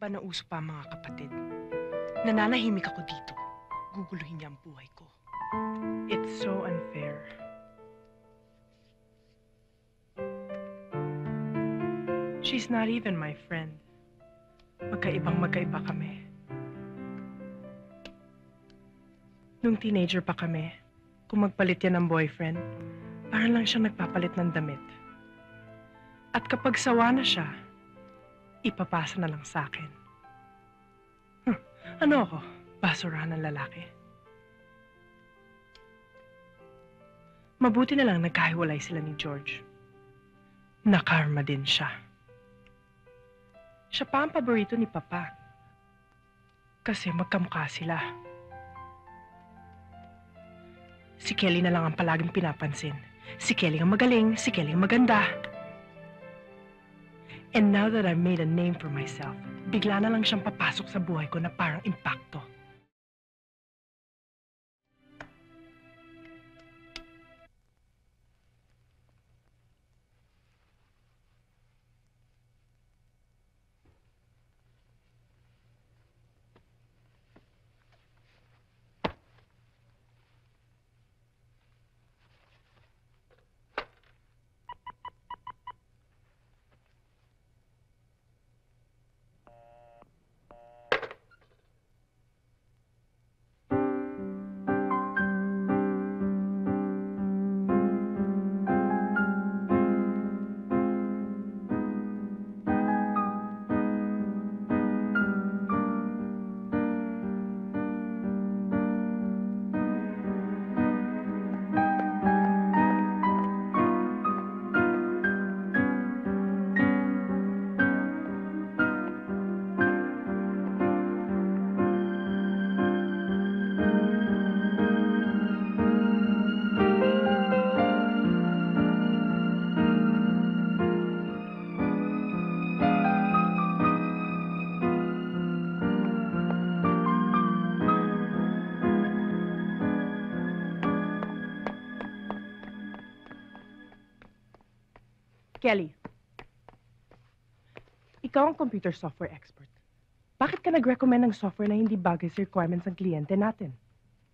ba na uso pa ang mga kapatid? Nananahimik ako dito. Guguluhin niya ang buhay ko. It's so unfair. She's not even my friend. Magkaiba kami. Nung teenager pa kami, kung magpalit yan ng boyfriend, parang lang siyang nagpapalit ng damit. At kapag sawa na siya, ipapasa na lang sa akin. Ano ako? Basurahan ng lalaki? Mabuti na lang nagkahiwalay sila ni George. Nakarma din siya. Siya pa ang paborito ni Papa. Kasi magkamukha sila. Si Kelly na lang ang palaging pinapansin. Si Kelly ang magaling, si Kelly ang maganda. And now that I've made a name for myself, bigla na lang siyang papasok sa buhay ko na parang impacto. Kelly, ikaw ang computer software expert. Bakit ka nag-recommend ng software na hindi bagay sa requirements ng kliyente natin?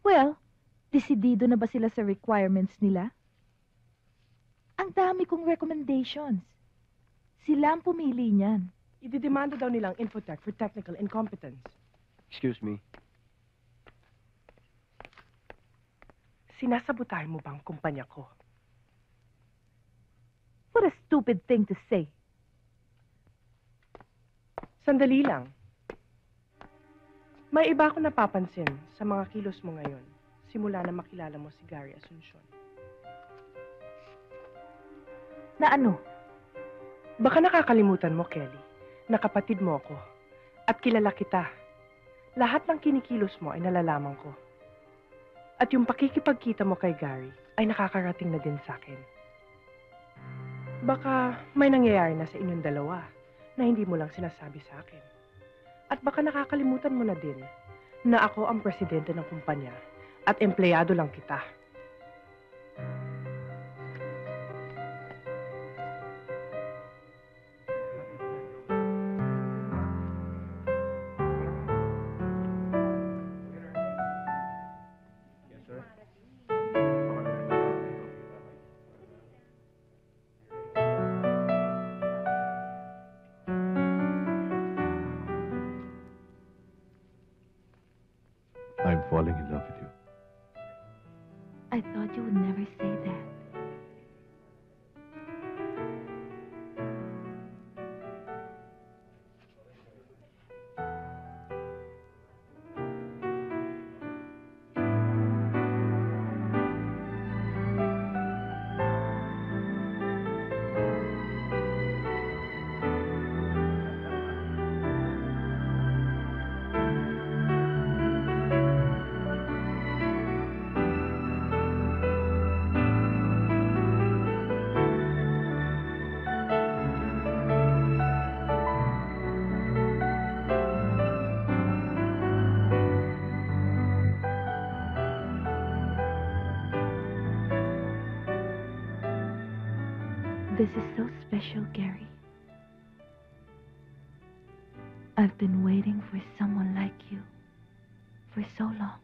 Well, desidido na ba sila sa requirements nila? Ang dami kong recommendations. Sila ang pumili niyan. Ididemanda daw nilang Infotech for technical incompetence. Excuse me. Sinasabotahe mo ba ang kumpanya ko? What a stupid thing to say. Sandali lang. May iba akong napapansin sa mga kilos mo ngayon, simula na makilala mo si Gary Asuncion. Na ano? Baka nakakalimutan mo, Kelly, na kapatid mo ako at kilala kita. Lahat ng kinikilos mo ay nalalaman ko. At yung pakikipagkita mo kay Gary ay nakakarating na din sa akin. Baka may nangyayari na sa inyong dalawa na hindi mo lang sinasabi sa akin. At baka nakakalimutan mo na din na ako ang presidente ng kumpanya at empleyado lang kita. I'm falling in love with you. I thought you would never say that. This is so special, Gary. I've been waiting for someone like you for so long.